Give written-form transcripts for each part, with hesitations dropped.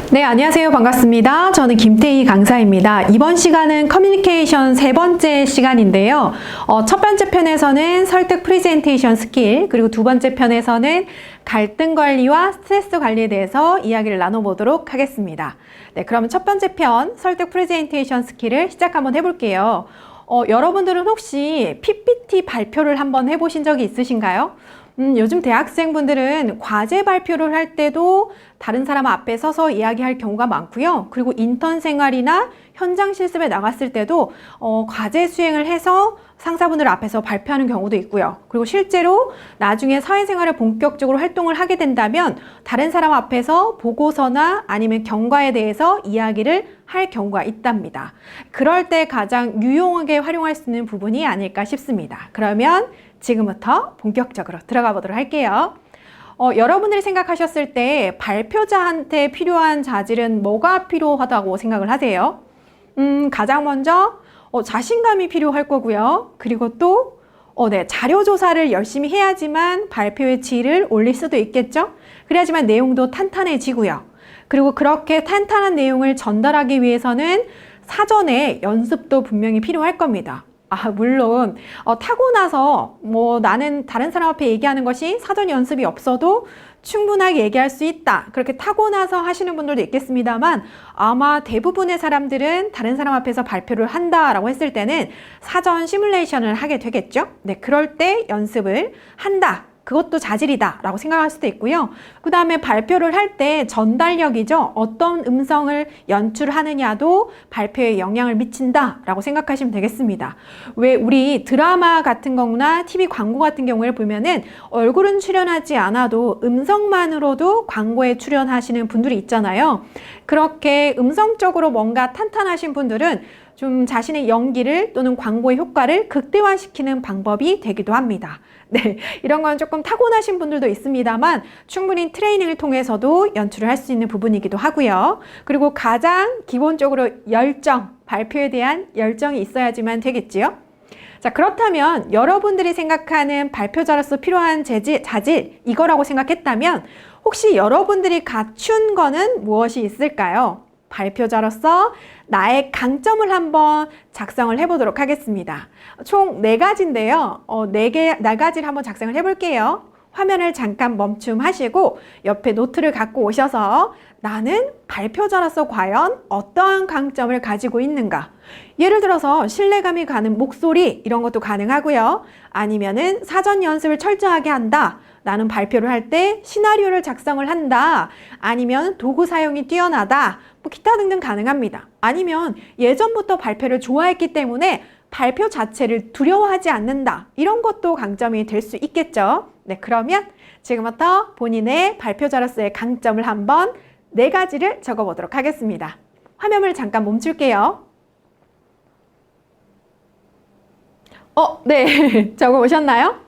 네, 안녕하세요. 반갑습니다. 저는 김태희 강사입니다. 이번 시간은 커뮤니케이션 세 번째 시간인데요. 첫 번째 편에서는 설득 프레젠테이션 스킬, 그리고 두 번째 편에서는 갈등 관리와 스트레스 관리에 대해서 이야기를 나눠보도록 하겠습니다. 네, 그러면 첫 번째 편 설득 프레젠테이션 스킬을 시작 한번 해볼게요. 여러분들은 혹시 PPT 발표를 한번 해보신 적이 있으신가요? 요즘 대학생분들은 과제 발표를 할 때도 다른 사람 앞에 서서 이야기할 경우가 많고요. 그리고 인턴 생활이나 현장 실습에 나갔을 때도 과제 수행을 해서 상사분들 앞에서 발표하는 경우도 있고요. 그리고 실제로 나중에 사회생활을 본격적으로 활동을 하게 된다면 다른 사람 앞에서 보고서나 아니면 경과에 대해서 이야기를 할 경우가 있답니다. 그럴 때 가장 유용하게 활용할 수 있는 부분이 아닐까 싶습니다. 그러면 지금부터 본격적으로 들어가 보도록 할게요. 여러분들이 생각하셨을 때 발표자한테 필요한 자질은 뭐가 필요하다고 생각을 하세요? 가장 먼저 자신감이 필요할 거고요. 그리고 또 자료 조사를 열심히 해야지만 발표의 질을 올릴 수도 있겠죠? 그래야지만 내용도 탄탄해지고요. 그리고 그렇게 탄탄한 내용을 전달하기 위해서는 사전에 연습도 분명히 필요할 겁니다. 물론 타고나서 나는 다른 사람 앞에 얘기하는 것이 사전 연습이 없어도 충분하게 얘기할 수 있다, 그렇게 타고나서 하시는 분들도 있겠습니다만 아마 대부분의 사람들은 다른 사람 앞에서 발표를 한다라고 했을 때는 사전 시뮬레이션을 하게 되겠죠. 네, 그럴 때 연습을 한다, 그것도 자질이다 라고 생각할 수도 있고요. 그 다음에 발표를 할 때 전달력이죠. 어떤 음성을 연출하느냐도 발표에 영향을 미친다 라고 생각하시면 되겠습니다. 왜 우리 드라마 같은 거나 TV 광고 같은 경우에 보면은 얼굴은 출연하지 않아도 음성만으로도 광고에 출연하시는 분들이 있잖아요. 그렇게 음성적으로 뭔가 탄탄하신 분들은 좀 자신의 연기를 또는 광고의 효과를 극대화시키는 방법이 되기도 합니다. 네, 이런 건 조금 타고나신 분들도 있습니다만 충분히 트레이닝을 통해서도 연출을 할 수 있는 부분이기도 하고요. 그리고 가장 기본적으로 발표에 대한 열정이 있어야지만 되겠지요. 자, 그렇다면 여러분들이 생각하는 발표자로서 필요한 자질, 이거라고 생각했다면 혹시 여러분들이 갖춘 거는 무엇이 있을까요? 발표자로서 나의 강점을 한번 작성을 해보도록 하겠습니다. 총 4가지인데요. 4가지를 한번 작성을 해볼게요. 화면을 잠깐 멈춤하시고 옆에 노트를 갖고 오셔서 나는 발표자로서 과연 어떠한 강점을 가지고 있는가? 예를 들어서 신뢰감이 가는 목소리, 이런 것도 가능하고요. 아니면은 사전 연습을 철저하게 한다. 나는 발표를 할 때 시나리오를 작성을 한다. 아니면 도구 사용이 뛰어나다. 기타 등등 가능합니다. 아니면 예전부터 발표를 좋아했기 때문에 발표 자체를 두려워하지 않는다. 이런 것도 강점이 될 수 있겠죠. 네, 그러면 지금부터 본인의 발표자로서의 강점을 한번 4가지를 적어보도록 하겠습니다. 화면을 잠깐 멈출게요. 네, 적어보셨나요?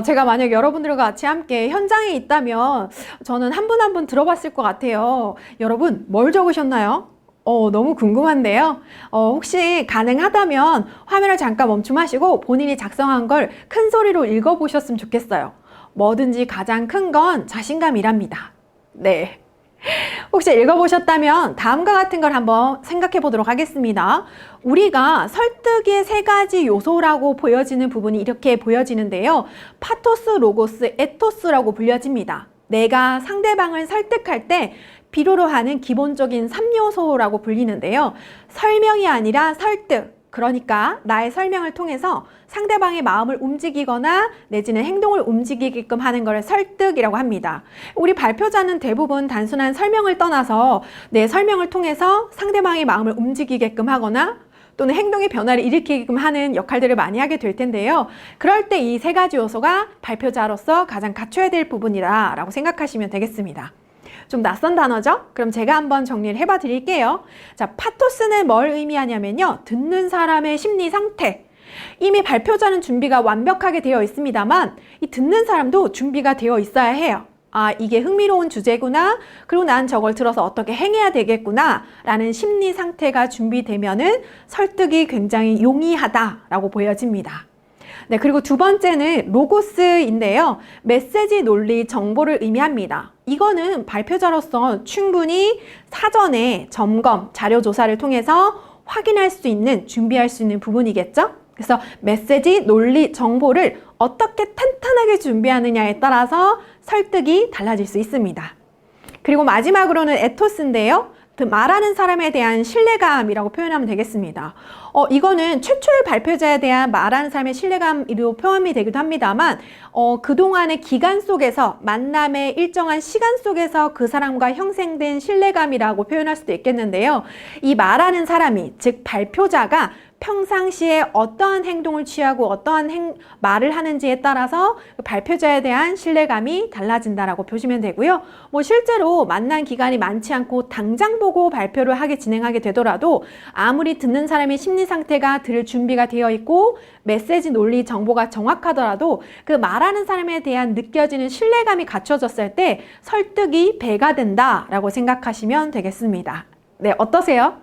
제가 만약 여러분들과 같이 함께 현장에 있다면 저는 한 분 한 분 들어봤을 것 같아요. 여러분, 뭘 적으셨나요? 너무 궁금한데요. 혹시 가능하다면 화면을 잠깐 멈춤하시고 본인이 작성한 걸 큰 소리로 읽어보셨으면 좋겠어요. 뭐든지 가장 큰 건 자신감이랍니다. 네. 혹시 읽어보셨다면 다음과 같은 걸 한번 생각해 보도록 하겠습니다. 우리가 설득의 3가지 요소라고 보여지는 부분이 이렇게 보여지는데요. 파토스, 로고스, 에토스라고 불려집니다. 내가 상대방을 설득할 때 필요로 하는 기본적인 3요소라고 불리는데요. 설명이 아니라 설득. 그러니까 나의 설명을 통해서 상대방의 마음을 움직이거나 내지는 행동을 움직이게끔 하는 것을 설득이라고 합니다. 우리 발표자는 대부분 단순한 설명을 떠나서 내 설명을 통해서 상대방의 마음을 움직이게끔 하거나 또는 행동의 변화를 일으키게끔 하는 역할들을 많이 하게 될 텐데요. 그럴 때 이 3가지 요소가 발표자로서 가장 갖춰야 될 부분이다 라고 생각하시면 되겠습니다. 좀 낯선 단어죠? 그럼 제가 한번 정리를 해봐 드릴게요. 자, 파토스는 뭘 의미하냐면요. 듣는 사람의 심리 상태. 이미 발표자는 준비가 완벽하게 되어 있습니다만 이 듣는 사람도 준비가 되어 있어야 해요. 이게 흥미로운 주제구나. 그리고 난 저걸 들어서 어떻게 행해야 되겠구나. 라는 심리 상태가 준비되면은 설득이 굉장히 용이하다라고 보여집니다. 네, 그리고 두 번째는 로고스인데요. 메시지, 논리, 정보를 의미합니다. 이거는 발표자로서 충분히 사전에 점검, 자료 조사를 통해서 확인할 수 있는, 준비할 수 있는 부분이겠죠? 그래서 메시지, 논리, 정보를 어떻게 탄탄하게 준비하느냐에 따라서 설득이 달라질 수 있습니다. 그리고 마지막으로는 에토스인데요. 말하는 사람에 대한 신뢰감이라고 표현하면 되겠습니다. 이거는 최초의 발표자에 대한 말하는 사람의 신뢰감으로 표현이 되기도 합니다만, 그동안의 기간 속에서, 만남의 일정한 시간 속에서 그 사람과 형성된 신뢰감이라고 표현할 수도 있겠는데요. 이 말하는 사람이, 즉 발표자가 평상시에 어떠한 행동을 취하고 어떠한 말을 하는지에 따라서 발표자에 대한 신뢰감이 달라진다라고 보시면 되고요. 실제로 만난 기간이 많지 않고 당장 보고 발표를 진행하게 되더라도 아무리 듣는 사람의 심리 상태가 들을 준비가 되어 있고 메시지, 논리, 정보가 정확하더라도 그 말하는 사람에 대한 느껴지는 신뢰감이 갖춰졌을 때 설득이 배가 된다라고 생각하시면 되겠습니다. 네, 어떠세요?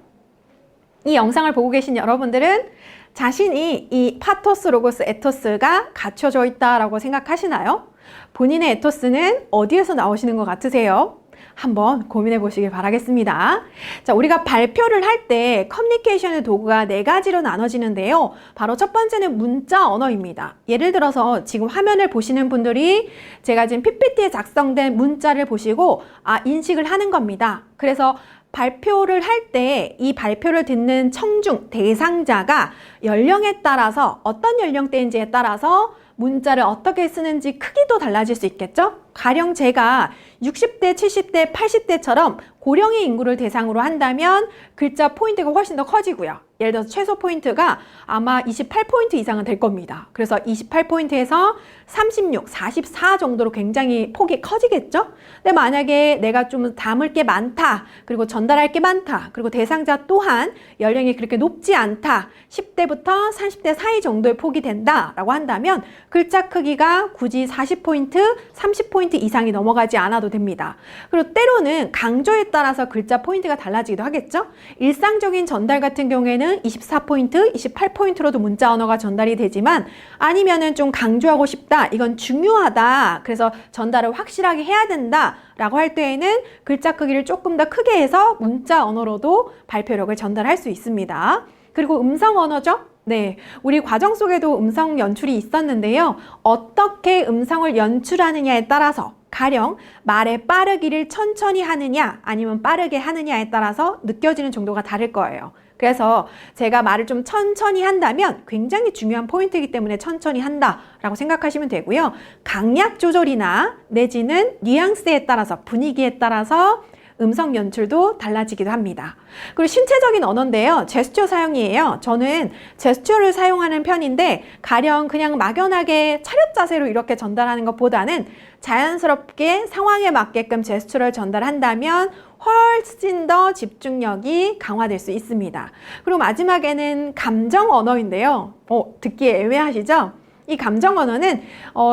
이 영상을 보고 계신 여러분들은 자신이 이 파토스, 로고스, 에토스가 갖춰져 있다라고 생각하시나요? 본인의 에토스는 어디에서 나오시는 것 같으세요? 한번 고민해 보시길 바라겠습니다. 자, 우리가 발표를 할 때 커뮤니케이션의 도구가 4가지로 나눠지는데요. 바로 첫 번째는 문자 언어입니다. 예를 들어서 지금 화면을 보시는 분들이 제가 지금 PPT에 작성된 문자를 보시고 인식을 하는 겁니다. 그래서 발표를 할 때 이 발표를 듣는 청중, 대상자가 연령에 따라서 어떤 연령대인지에 따라서 문자를 어떻게 쓰는지 크기도 달라질 수 있겠죠? 가령 제가 60대, 70대, 80대처럼 고령의 인구를 대상으로 한다면 글자 포인트가 훨씬 더 커지고요. 예를 들어서 최소 포인트가 아마 28포인트 이상은 될 겁니다. 그래서 28포인트에서 36, 44 정도로 굉장히 폭이 커지겠죠? 근데 만약에 내가 좀 담을 게 많다, 그리고 전달할 게 많다, 그리고 대상자 또한 연령이 그렇게 높지 않다, 10대부터 30대 사이 정도의 폭이 된다라고 한다면 글자 크기가 굳이 40포인트, 30포인트 이상이 넘어가지 않아도 됩니다. 그리고 때로는 강조에 따라서 글자 포인트가 달라지기도 하겠죠? 일상적인 전달 같은 경우에는 24포인트, 28포인트로도 문자 언어가 전달이 되지만 아니면은 좀 강조하고 싶다, 이건 중요하다, 그래서 전달을 확실하게 해야 된다 라고 할 때에는 글자 크기를 조금 더 크게 해서 문자 언어로도 발표력을 전달할 수 있습니다. 그리고 음성 언어죠? 네, 우리 과정 속에도 음성 연출이 있었는데요. 어떻게 음성을 연출하느냐에 따라서 가령 말의 빠르기를 천천히 하느냐 아니면 빠르게 하느냐에 따라서 느껴지는 정도가 다를 거예요. 그래서 제가 말을 좀 천천히 한다면 굉장히 중요한 포인트이기 때문에 천천히 한다라고 생각하시면 되고요. 강약 조절이나 내지는 뉘앙스에 따라서, 분위기에 따라서 음성 연출도 달라지기도 합니다. 그리고 신체적인 언어인데요. 제스처 사용이에요. 저는 제스처를 사용하는 편인데 가령 그냥 막연하게 차렷 자세로 이렇게 전달하는 것보다는 자연스럽게 상황에 맞게끔 제스처를 전달한다면 훨씬 더 집중력이 강화될 수 있습니다. 그리고 마지막에는 감정 언어인데요. 듣기에 애매하시죠? 이 감정 언어는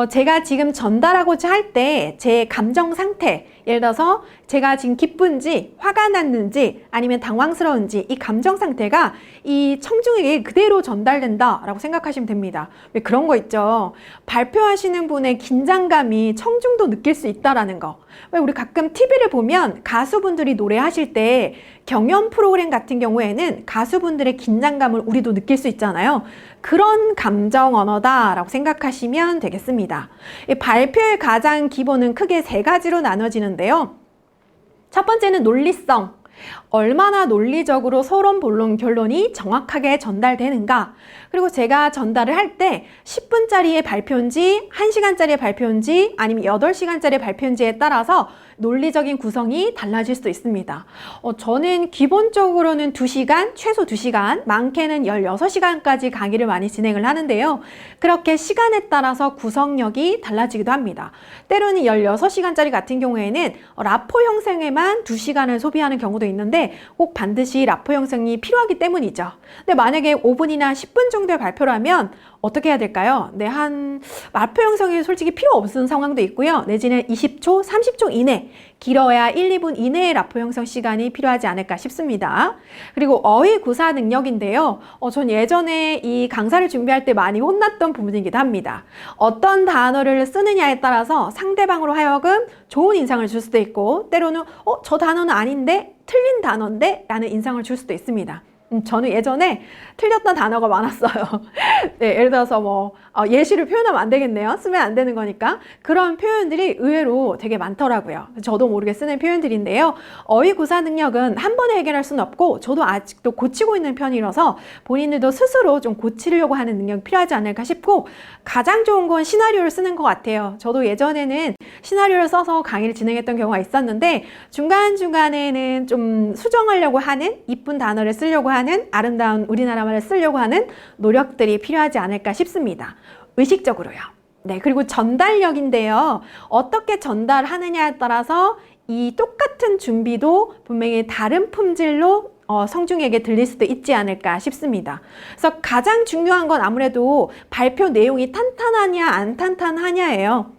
제가 지금 전달하고자 할 때 제 감정 상태, 예를 들어서 제가 지금 기쁜지 화가 났는지 아니면 당황스러운지 이 감정 상태가 이 청중에게 그대로 전달된다라고 생각하시면 됩니다. 왜 그런 거 있죠? 발표하시는 분의 긴장감이 청중도 느낄 수 있다라는 거. 왜 우리 가끔 TV를 보면 가수분들이 노래하실 때 경연 프로그램 같은 경우에는 가수분들의 긴장감을 우리도 느낄 수 있잖아요. 그런 감정 언어다라고 생각하시면 되겠습니다. 이 발표의 가장 기본은 크게 3가지로 나눠지는데요. 첫 번째는 논리성. 얼마나 논리적으로 서론, 본론, 결론이 정확하게 전달되는가. 그리고 제가 전달을 할 때 10분짜리의 발표인지 1시간짜리의 발표인지 아니면 8시간짜리의 발표인지에 따라서 논리적인 구성이 달라질 수도 있습니다. 저는 기본적으로는 2시간, 최소 2시간, 많게는 16시간까지 강의를 많이 진행을 하는데요. 그렇게 시간에 따라서 구성력이 달라지기도 합니다. 때로는 16시간짜리 같은 경우에는 라포 형성에만 2시간을 소비하는 경우도 있는데 꼭 반드시 라포 형성이 필요하기 때문이죠. 근데 만약에 5분이나 10분 정도의 발표라면 어떻게 해야 될까요? 네, 말표 형성이 솔직히 필요 없는 상황도 있고요. 내지는 20초, 30초 이내, 길어야 1, 2분 이내의 라포 형성 시간이 필요하지 않을까 싶습니다. 그리고 어휘 구사 능력인데요. 전 예전에 이 강사를 준비할 때 많이 혼났던 부분이기도 합니다. 어떤 단어를 쓰느냐에 따라서 상대방으로 하여금 좋은 인상을 줄 수도 있고, 때로는 저 단어는 아닌데 틀린 단어인데 라는 인상을 줄 수도 있습니다. 저는 예전에 틀렸던 단어가 많았어요. 네, 예를 들어서 예시를 표현하면 안 되겠네요. 쓰면 안 되는 거니까. 그런 표현들이 의외로 되게 많더라고요. 저도 모르게 쓰는 표현들인데요. 어휘 구사 능력은 한 번에 해결할 수는 없고, 저도 아직도 고치고 있는 편이라서 본인들도 스스로 좀 고치려고 하는 능력이 필요하지 않을까 싶고, 가장 좋은 건 시나리오를 쓰는 것 같아요. 저도 예전에는 시나리오를 써서 강의를 진행했던 경우가 있었는데, 중간중간에는 좀 수정하려고 하는, 이쁜 단어를 쓰려고 하는, 아름다운 우리나라말을 쓰려고 하는 노력들이 필요하지 않을까 싶습니다. 의식적으로요. 네, 그리고 전달력인데요. 어떻게 전달하느냐에 따라서 이 똑같은 준비도 분명히 다른 품질로 성중에게 들릴 수도 있지 않을까 싶습니다. 그래서 가장 중요한 건 아무래도 발표 내용이 탄탄하냐 안 탄탄하냐예요.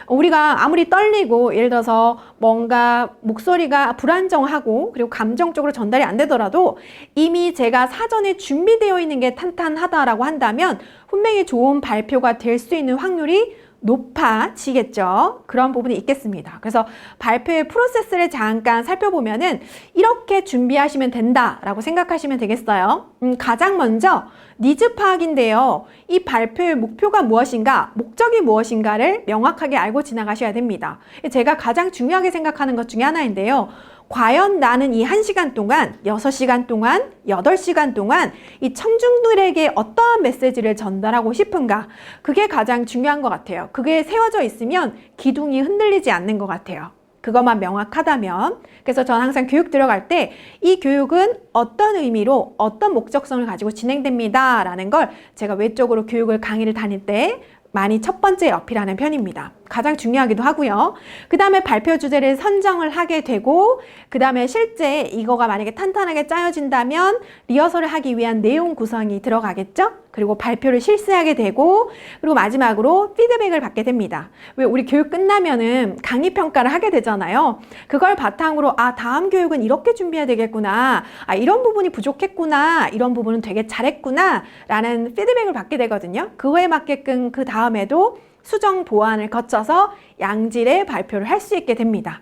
우리가 아무리 떨리고, 예를 들어서 뭔가 목소리가 불안정하고 그리고 감정적으로 전달이 안 되더라도 이미 제가 사전에 준비되어 있는 게 탄탄하다라고 한다면 분명히 좋은 발표가 될 수 있는 확률이 높아지겠죠. 그런 부분이 있겠습니다. 그래서 발표의 프로세스를 잠깐 살펴보면은 이렇게 준비하시면 된다라고 생각하시면 되겠어요. 가장 먼저 니즈 파악인데요. 이 발표의 목표가 무엇인가, 목적이 무엇인가를 명확하게 알고 지나가셔야 됩니다. 제가 가장 중요하게 생각하는 것 중에 하나인데요. 과연 나는 이 1시간 동안, 6시간 동안, 8시간 동안 이 청중들에게 어떠한 메시지를 전달하고 싶은가? 그게 가장 중요한 것 같아요. 그게 세워져 있으면 기둥이 흔들리지 않는 것 같아요. 그것만 명확하다면. 그래서 저는 항상 교육 들어갈 때 이 교육은 어떤 의미로 어떤 목적성을 가지고 진행됩니다 라는 걸 제가 외적으로 교육을 강의를 다닐 때 많이 첫 번째 어필하는 편입니다. 가장 중요하기도 하고요. 그 다음에 발표 주제를 선정을 하게 되고, 그 다음에 실제 이거가 만약에 탄탄하게 짜여진다면 리허설을 하기 위한 내용 구성이 들어가겠죠? 그리고 발표를 실시하게 되고, 그리고 마지막으로 피드백을 받게 됩니다. 왜 우리 교육 끝나면은 강의 평가를 하게 되잖아요. 그걸 바탕으로 다음 교육은 이렇게 준비해야 되겠구나, 이런 부분이 부족했구나, 이런 부분은 되게 잘했구나 라는 피드백을 받게 되거든요. 그거에 맞게끔 그 다음에도 수정 보완을 거쳐서 양질의 발표를 할 수 있게 됩니다.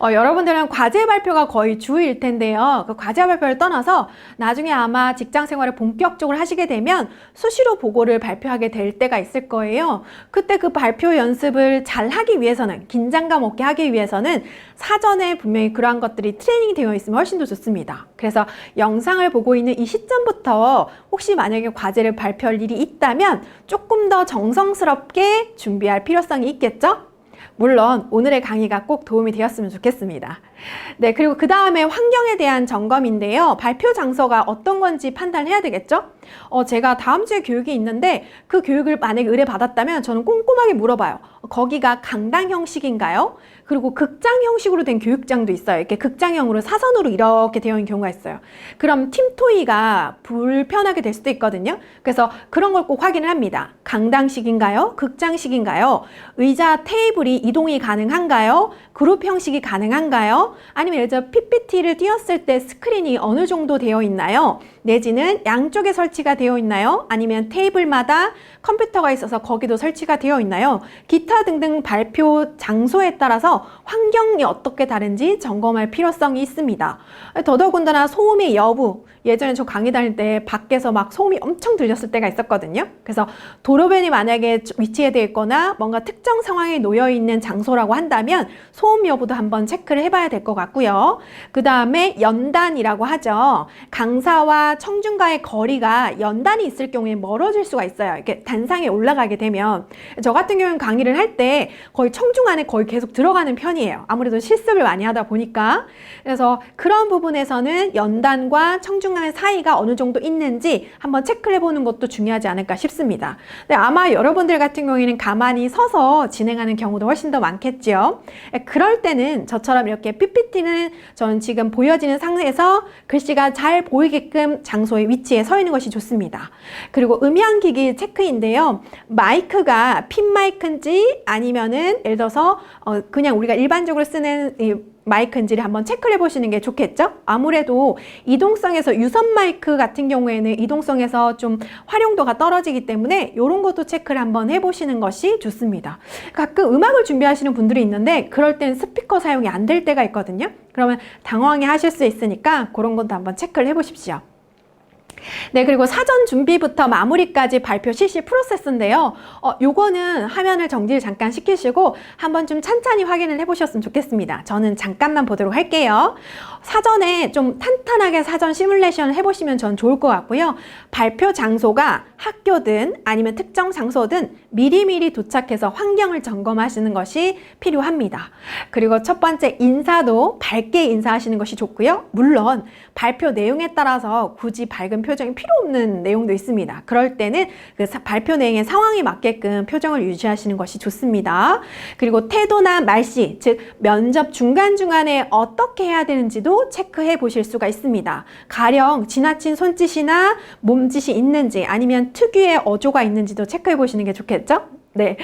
여러분들은 과제 발표가 거의 주일 텐데요. 그 과제 발표를 떠나서 나중에 아마 직장 생활을 본격적으로 하시게 되면 수시로 보고를 발표하게 될 때가 있을 거예요. 그때 그 발표 연습을 잘 하기 위해서는, 긴장감 없게 하기 위해서는 사전에 분명히 그러한 것들이 트레이닝이 되어 있으면 훨씬 더 좋습니다. 그래서 영상을 보고 있는 이 시점부터 혹시 만약에 과제를 발표할 일이 있다면 조금 더 정성스럽게 준비할 필요성이 있겠죠? 물론 오늘의 강의가 꼭 도움이 되었으면 좋겠습니다. 네, 그리고 그 다음에 환경에 대한 점검인데요. 발표 장소가 어떤 건지 판단해야 되겠죠? 제가 다음 주에 교육이 있는데 그 교육을 만약에 의뢰받았다면 저는 꼼꼼하게 물어봐요. 거기가 강당 형식인가요? 그리고 극장 형식으로 된 교육장도 있어요. 이렇게 극장형으로 사선으로 이렇게 되어 있는 경우가 있어요. 그럼 팀 토의가 불편하게 될 수도 있거든요. 그래서 그런 걸 꼭 확인을 합니다. 강당식인가요? 극장식인가요? 의자, 테이블이 이동이 가능한가요? 그룹 형식이 가능한가요? 아니면 예를 들어 PPT를 띄웠을 때 스크린이 어느 정도 되어 있나요? 내지는 양쪽에 설치가 되어 있나요? 아니면 테이블마다 컴퓨터가 있어서 거기도 설치가 되어 있나요? 기타 등등 발표 장소에 따라서 환경이 어떻게 다른지 점검할 필요성이 있습니다. 더더군다나 소음의 여부, 예전에 저 강의 다닐 때 밖에서 막 소음이 엄청 들렸을 때가 있었거든요. 그래서 도로변이 만약에 위치되어 있거나 뭔가 특정 상황에 놓여 있는 장소라고 한다면 소음 여부도 한번 체크를 해봐야 될 것 같고요. 그 다음에 연단이라고 하죠. 강사와 청중과의 거리가 연단이 있을 경우에 멀어질 수가 있어요. 이렇게 단상에 올라가게 되면. 저 같은 경우는 강의를 할 때 거의 청중 안에 거의 계속 들어가는 편이에요. 아무래도 실습을 많이 하다 보니까. 그래서 그런 부분에서는 연단과 청중 상하의 사이가 어느 정도 있는지 한번 체크를 해보는 것도 중요하지 않을까 싶습니다. 네, 아마 여러분들 같은 경우에는 가만히 서서 진행하는 경우도 훨씬 더 많겠죠. 그럴 때는 저처럼 이렇게 PPT는 저는 지금 보여지는 상에서 글씨가 잘 보이게끔 장소의 위치에 서 있는 것이 좋습니다. 그리고 음향기기 체크인데요. 마이크가 핀 마이크인지 아니면은 예를 들어서 그냥 우리가 일반적으로 쓰는 이 마이크인지를 한번 체크를 해보시는 게 좋겠죠? 아무래도 이동성에서 유선 마이크 같은 경우에는 이동성에서 좀 활용도가 떨어지기 때문에 이런 것도 체크를 한번 해보시는 것이 좋습니다. 가끔 음악을 준비하시는 분들이 있는데 그럴 땐 스피커 사용이 안 될 때가 있거든요. 그러면 당황해 하실 수 있으니까 그런 것도 한번 체크를 해보십시오. 네, 그리고 사전 준비부터 마무리까지 발표 실시 프로세스인데요. 요거는 화면을 정지를 잠깐 시키시고 한번 좀 찬찬히 확인을 해보셨으면 좋겠습니다. 저는 잠깐만 보도록 할게요. 사전에 좀 탄탄하게 사전 시뮬레이션을 해보시면 전 좋을 것 같고요. 발표 장소가 학교든 아니면 특정 장소든 미리미리 도착해서 환경을 점검하시는 것이 필요합니다. 그리고 첫 번째 인사도 밝게 인사하시는 것이 좋고요. 물론 발표 내용에 따라서 굳이 밝은 표정이 필요 없는 내용도 있습니다. 그럴 때는 그 발표 내용의 상황에 맞게끔 표정을 유지하시는 것이 좋습니다. 그리고 태도나 말씨, 즉 면접 중간중간에 어떻게 해야 되는지도 체크해 보실 수가 있습니다. 가령 지나친 손짓이나 몸짓이 있는지 아니면 특유의 어조가 있는지도 체크해 보시는 게 좋겠죠? 네,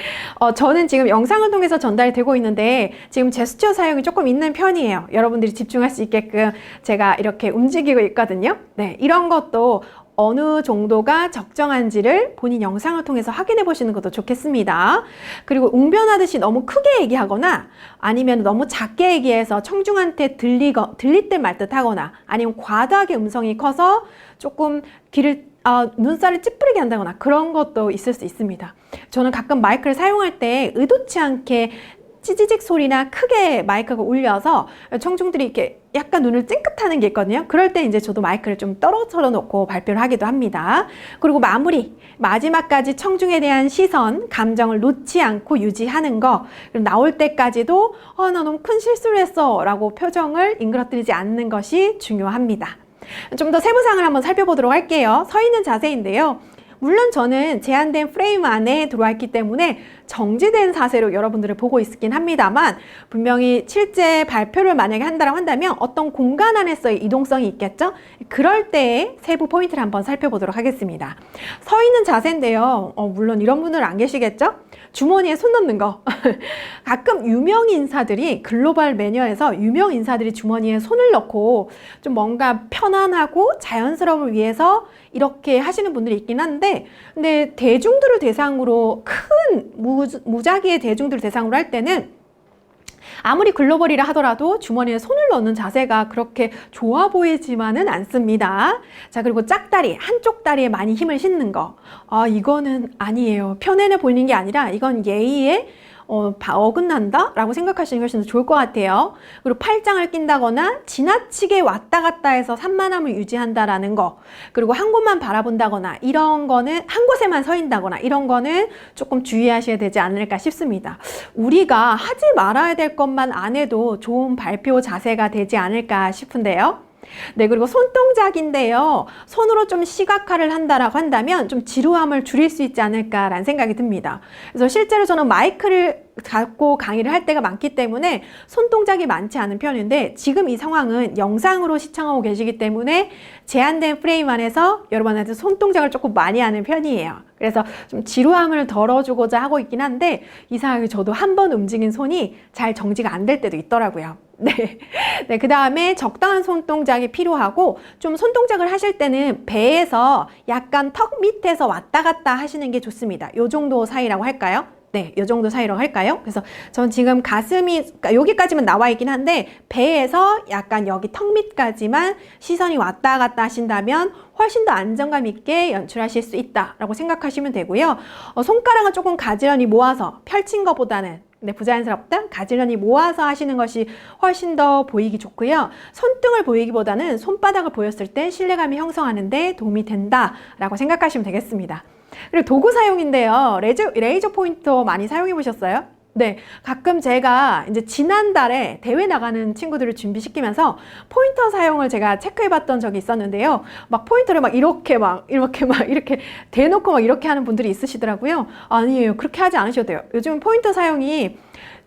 저는 지금 영상을 통해서 전달이 되고 있는데 지금 제스처 사용이 조금 있는 편이에요. 여러분들이 집중할 수 있게끔 제가 이렇게 움직이고 있거든요. 네, 이런 것도 어느 정도가 적정한지를 본인 영상을 통해서 확인해 보시는 것도 좋겠습니다. 그리고 웅변하듯이 너무 크게 얘기하거나 아니면 너무 작게 얘기해서 청중한테 들릴 듯 말 듯 하거나 아니면 과도하게 음성이 커서 조금 눈살을 찌푸리게 한다거나 그런 것도 있을 수 있습니다. 저는 가끔 마이크를 사용할 때 의도치 않게 찌지직 소리나 크게 마이크가 울려서 청중들이 이렇게 약간 눈을 찡긋하는 게 있거든요. 그럴 때 이제 저도 마이크를 좀 떨어뜨려 놓고 발표를 하기도 합니다. 그리고 마지막까지 청중에 대한 시선, 감정을 놓지 않고 유지하는 거. 그리고 나올 때까지도 나 너무 큰 실수를 했어 라고 표정을 잉그러뜨리지 않는 것이 중요합니다. 좀 더 세부사항을 한번 살펴보도록 할게요. 서 있는 자세인데요. 물론 저는 제한된 프레임 안에 들어와 있기 때문에 정지된 자세로 여러분들을 보고 있긴 합니다만 분명히 실제 발표를 만약에 한다고 한다면 어떤 공간 안에서의 이동성이 있겠죠? 그럴 때의 세부 포인트를 한번 살펴보도록 하겠습니다. 서 있는 자세인데요. 물론 이런 분들은 안 계시겠죠? 주머니에 손 넣는 거. 가끔 유명 인사들이 글로벌 매너에서 유명 인사들이 주머니에 손을 넣고 좀 뭔가 편안하고 자연스러움을 위해서 이렇게 하시는 분들이 있긴 한데 근데 대중들을 대상으로 큰 무작위의 대중들을 대상으로 할 때는 아무리 글로벌이라 하더라도 주머니에 손을 넣는 자세가 그렇게 좋아 보이지만은 않습니다. 자, 그리고 짝다리, 한쪽 다리에 많이 힘을 싣는 거. 이거는 아니에요. 편안해 보이는 게 아니라 이건 예의에 어긋난다? 라고 생각하시는 것이 좋을 것 같아요. 그리고 팔짱을 낀다거나 지나치게 왔다 갔다 해서 산만함을 유지한다라는 거. 그리고 한 곳만 바라본다거나 이런 거는 한 곳에만 서 있다거나 이런 거는 조금 주의하셔야 되지 않을까 싶습니다. 우리가 하지 말아야 될 것만 안 해도 좋은 발표 자세가 되지 않을까 싶은데요. 네, 그리고 손동작인데요. 손으로 좀 시각화를 한다라고 한다면 좀 지루함을 줄일 수 있지 않을까라는 생각이 듭니다. 그래서 실제로 저는 마이크를 갖고 강의를 할 때가 많기 때문에 손동작이 많지 않은 편인데 지금 이 상황은 영상으로 시청하고 계시기 때문에 제한된 프레임 안에서 여러분한테 손동작을 조금 많이 하는 편이에요. 그래서 좀 지루함을 덜어주고자 하고 있긴 한데 이상하게 저도 한 번 움직인 손이 잘 정지가 안 될 때도 있더라고요. 네, 그 다음에 적당한 손동작이 필요하고 좀 손동작을 하실 때는 배에서 약간 턱 밑에서 왔다 갔다 하시는 게 좋습니다. 요 정도 사이라고 할까요? 네, 요 정도 사이라고 할까요? 그래서 전 지금 가슴이 여기까지만 나와 있긴 한데 배에서 약간 여기 턱 밑까지만 시선이 왔다 갔다 하신다면 훨씬 더 안정감 있게 연출하실 수 있다라고 생각하시면 되고요. 손가락은 조금 가지런히 모아서 펼친 것보다는 부자연스럽다? 가지런히 모아서 하시는 것이 훨씬 더 보이기 좋고요. 손등을 보이기보다는 손바닥을 보였을 때 신뢰감이 형성하는데 도움이 된다라고 생각하시면 되겠습니다. 그리고 도구 사용인데요. 레이저 포인터 많이 사용해 보셨어요? 네, 가끔 제가 이제 지난달에 대회 나가는 친구들을 준비시키면서 포인터 사용을 제가 체크해봤던 적이 있었는데요. 막 포인터를 막 이렇게 대놓고 막 이렇게 하는 분들이 있으시더라고요. 아니에요. 그렇게 하지 않으셔도 돼요. 요즘 포인터 사용이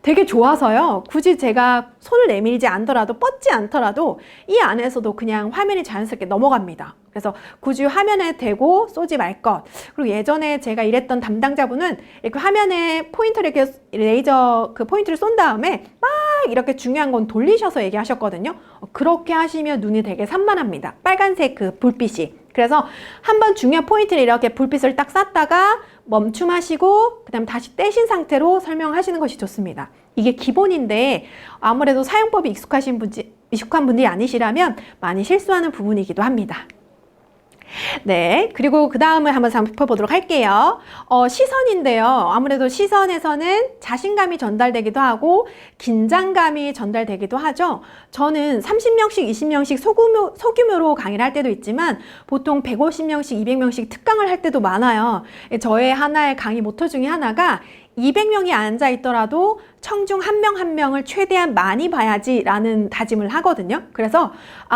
되게 좋아서요. 굳이 제가 손을 내밀지 않더라도, 뻗지 않더라도 이 안에서도 그냥 화면이 자연스럽게 넘어갑니다. 그래서 굳이 화면에 대고 쏘지 말 것. 그리고 예전에 제가 일했던 담당자분은 이렇게 화면에 포인터를 이렇게 레이저 그 포인트를 쏜 다음에 막 이렇게 중요한 건 돌리셔서 얘기하셨거든요. 그렇게 하시면 눈이 되게 산만합니다. 빨간색 그 불빛이. 그래서 한번 중요한 포인트를 이렇게 불빛을 딱 쐈다가 멈춤하시고 그다음 다시 떼신 상태로 설명하시는 것이 좋습니다. 이게 기본인데 아무래도 사용법이 익숙한 분들이 아니시라면 많이 실수하는 부분이기도 합니다. 네, 그리고 그 다음을 한번 살펴보도록 할게요. 시선인데요. 아무래도 시선에서는 자신감이 전달되기도 하고 긴장감이 전달되기도 하죠. 저는 30명씩, 20명씩 소규모로 강의를 할 때도 있지만 보통 150명씩, 200명씩 특강을 할 때도 많아요. 저의 하나의 강의 모토 중에 하나가 200명이 앉아 있더라도 청중 한 명 한 명을 최대한 많이 봐야지 라는 다짐을 하거든요. 그래서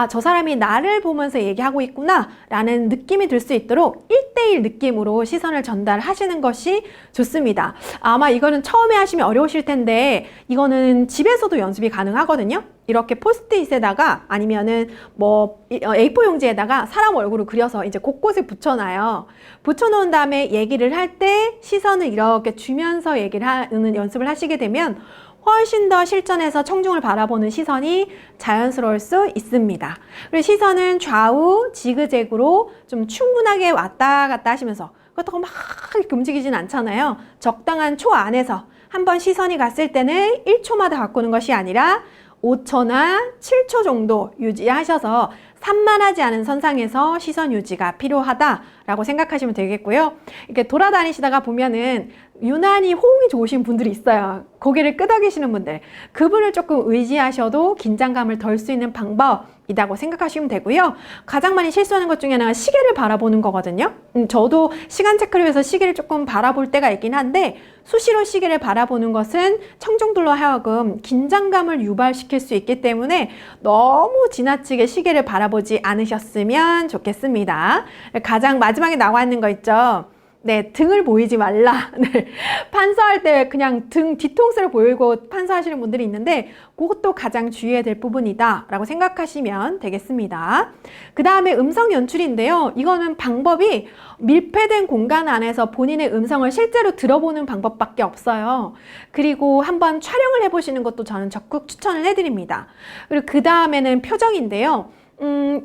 저 사람이 나를 보면서 얘기하고 있구나 라는 느낌이 들 수 있도록 1대1 느낌으로 시선을 전달하시는 것이 좋습니다. 아마 이거는 처음에 하시면 어려우실 텐데 이거는 집에서도 연습이 가능하거든요. 이렇게 포스트잇에다가 아니면은 뭐 A4 용지에다가 사람 얼굴을 그려서 이제 곳곳에 붙여놔요. 붙여놓은 다음에 얘기를 할 때 시선을 이렇게 주면서 얘기를 하는 연습을 하시게 되면 훨씬 더 실전에서 청중을 바라보는 시선이 자연스러울 수 있습니다. 그리고 시선은 좌우 지그재그로 좀 충분하게 왔다 갔다 하시면서 그렇다고 막 이렇게 움직이진 않잖아요. 적당한 초 안에서 한번 시선이 갔을 때는 1초마다 바꾸는 것이 아니라 5초나 7초 정도 유지하셔서 산만하지 않은 선상에서 시선 유지가 필요하다라고 생각하시면 되겠고요. 이렇게 돌아다니시다가 보면은 유난히 호응이 좋으신 분들이 있어요. 고개를 끄덕이시는 분들. 그분을 조금 의지하셔도 긴장감을 덜 수 있는 방법이라고 생각하시면 되고요. 가장 많이 실수하는 것 중에 하나가 시계를 바라보는 거거든요. 저도 시간 체크를 위해서 시계를 조금 바라볼 때가 있긴 한데 수시로 시계를 바라보는 것은 청중들로 하여금 긴장감을 유발시킬 수 있기 때문에 너무 지나치게 시계를 바라보지 않으셨으면 좋겠습니다. 가장 마지막에 나와 있는 거 있죠. 네, 등을 보이지 말라. 네, 판사할 때 그냥 등 뒤통수를 보이고 판사하시는 분들이 있는데 그것도 가장 주의해야 될 부분이다 라고 생각하시면 되겠습니다. 그 다음에 음성 연출인데요. 이거는 방법이 밀폐된 공간 안에서 본인의 음성을 실제로 들어보는 방법밖에 없어요. 그리고 한번 촬영을 해보시는 것도 저는 적극 추천을 해드립니다. 그리고 그 다음에는 표정인데요.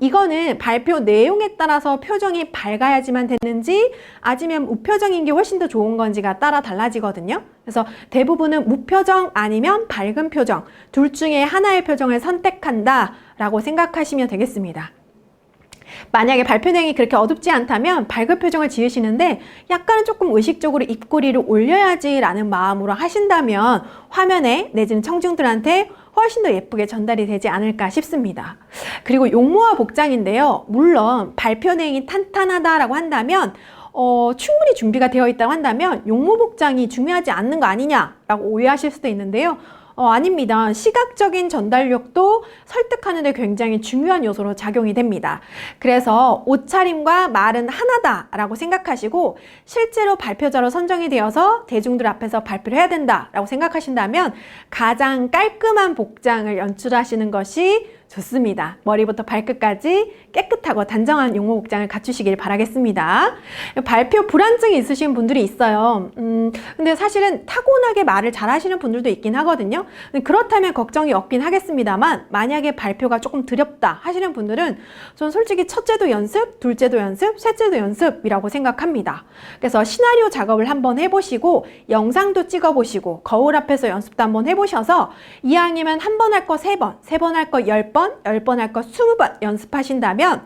이거는 발표 내용에 따라서 표정이 밝아야지만 되는지 아니면 무표정인 게 훨씬 더 좋은 건지가 따라 달라지거든요. 그래서 대부분은 무표정 아니면 밝은 표정 둘 중에 하나의 표정을 선택한다 라고 생각하시면 되겠습니다. 만약에 발표 내용이 그렇게 어둡지 않다면 밝은 표정을 지으시는데 약간은 조금 의식적으로 입꼬리를 올려야지 라는 마음으로 하신다면 화면에 내지는 청중들한테 훨씬 더 예쁘게 전달이 되지 않을까 싶습니다. 그리고 용모와 복장인데요. 물론 발표 내용이 탄탄하다라고 한다면 충분히 준비가 되어 있다고 한다면 용모 복장이 중요하지 않는 거 아니냐라고 오해하실 수도 있는데요. 아닙니다. 시각적인 전달력도 설득하는 데 굉장히 중요한 요소로 작용이 됩니다. 그래서 옷차림과 말은 하나다라고 생각하시고 실제로 발표자로 선정이 되어서 대중들 앞에서 발표를 해야 된다라고 생각하신다면 가장 깔끔한 복장을 연출하시는 것이 좋습니다. 머리부터 발끝까지 깨끗하고 단정한 용모 복장을 갖추시길 바라겠습니다. 발표 불안증이 있으신 분들이 있어요. 근데 사실은 타고나게 말을 잘하시는 분들도 있긴 하거든요. 그렇다면 걱정이 없긴 하겠습니다만 만약에 발표가 조금 두렵다 하시는 분들은 전 솔직히 첫째도 연습, 둘째도 연습, 셋째도 연습이라고 생각합니다. 그래서 시나리오 작업을 한번 해보시고 영상도 찍어보시고 거울 앞에서 연습도 한번 해보셔서 이왕이면 한 번 할 거 3번, 3번 할 거 10번, 10번 할 거 20번 연습하신다면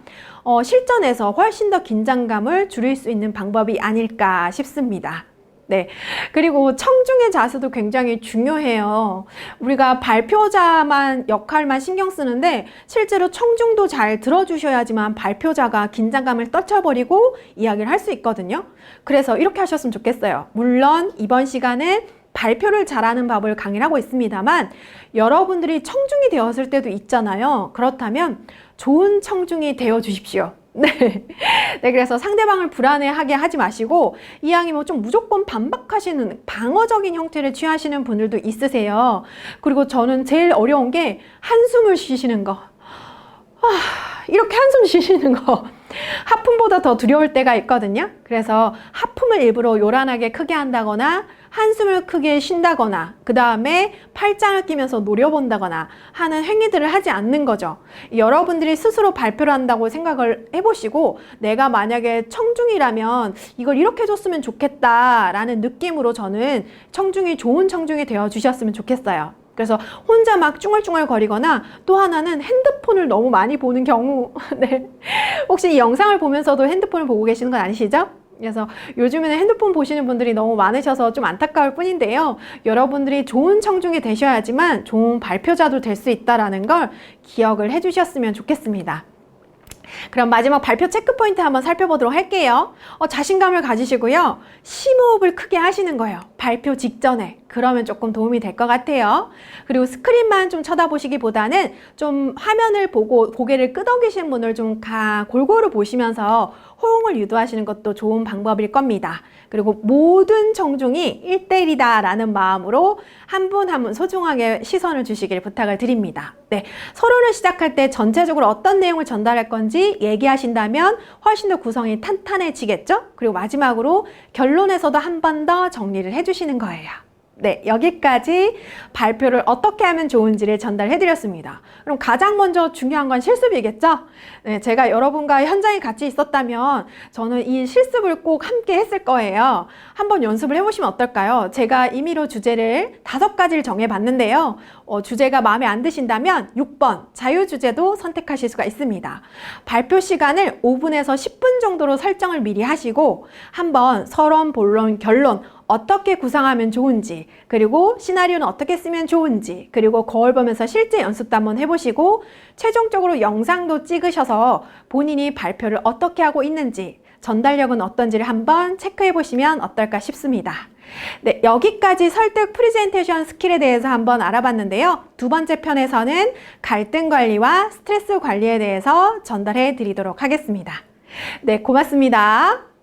실전에서 훨씬 더 긴장감을 줄일 수 있는 방법이 아닐까 싶습니다. 네. 그리고 청중의 자세도 굉장히 중요해요. 우리가 발표자만 역할만 신경 쓰는데 실제로 청중도 잘 들어주셔야지만 발표자가 긴장감을 떨쳐버리고 이야기를 할 수 있거든요. 그래서 이렇게 하셨으면 좋겠어요. 물론 이번 시간은 발표를 잘하는 법을 강의를 하고 있습니다만 여러분들이 청중이 되었을 때도 있잖아요. 그렇다면 좋은 청중이 되어 주십시오. 네. 네, 그래서 상대방을 불안해하게 하지 마시고 이왕이 뭐 좀 무조건 반박하시는 방어적인 형태를 취하시는 분들도 있으세요. 그리고 저는 제일 어려운 게 한숨을 쉬시는 거. 이렇게 한숨 쉬시는 거 하품보다 더 두려울 때가 있거든요. 그래서 하품을 일부러 요란하게 크게 한다거나 한숨을 크게 쉰다거나 그 다음에 팔짱을 끼면서 노려본다거나 하는 행위들을 하지 않는 거죠. 여러분들이 스스로 발표를 한다고 생각을 해보시고 내가 만약에 청중이라면 이걸 이렇게 해줬으면 좋겠다라는 느낌으로 저는 청중이 좋은 청중이 되어 주셨으면 좋겠어요. 그래서 혼자 막 쭝얼쭝얼 거리거나 또 하나는 핸드폰을 너무 많이 보는 경우 네. 혹시 이 영상을 보면서도 핸드폰을 보고 계시는 건 아니시죠? 그래서 요즘에는 핸드폰 보시는 분들이 너무 많으셔서 좀 안타까울 뿐인데요. 여러분들이 좋은 청중이 되셔야지만 좋은 발표자도 될 수 있다는 걸 기억을 해주셨으면 좋겠습니다. 그럼 마지막 발표 체크포인트 한번 살펴보도록 할게요. 자신감을 가지시고요. 심호흡을 크게 하시는 거예요. 발표 직전에. 그러면 조금 도움이 될 것 같아요. 그리고 스크린만 좀 쳐다보시기보다는 좀 화면을 보고 고개를 끄덕이시는 분을 좀 골고루 보시면서 호응을 유도하시는 것도 좋은 방법일 겁니다. 그리고 모든 청중이 1대1이다 라는 마음으로 한 분 한 분 소중하게 시선을 주시길 부탁을 드립니다. 네, 서론을 시작할 때 전체적으로 어떤 내용을 전달할 건지 얘기하신다면 훨씬 더 구성이 탄탄해지겠죠? 그리고 마지막으로 결론에서도 한 번 더 정리를 해주시는 거예요. 네, 여기까지 발표를 어떻게 하면 좋은지를 전달해드렸습니다. 그럼 가장 먼저 중요한 건 실습이겠죠? 네, 제가 여러분과 현장에 같이 있었다면 저는 이 실습을 꼭 함께 했을 거예요. 한번 연습을 해보시면 어떨까요? 제가 임의로 주제를 5가지를 정해봤는데요. 주제가 마음에 안 드신다면 6번 자유주제도 선택하실 수가 있습니다. 발표 시간을 5분에서 10분 정도로 설정을 미리 하시고 한번 서론, 본론, 결론 어떻게 구상하면 좋은지, 그리고 시나리오는 어떻게 쓰면 좋은지, 그리고 거울 보면서 실제 연습도 한번 해보시고 최종적으로 영상도 찍으셔서 본인이 발표를 어떻게 하고 있는지, 전달력은 어떤지를 한번 체크해 보시면 어떨까 싶습니다. 네, 여기까지 설득 프레젠테이션 스킬에 대해서 한번 알아봤는데요. 2번째 편에서는 갈등 관리와 스트레스 관리에 대해서 전달해 드리도록 하겠습니다. 네, 고맙습니다.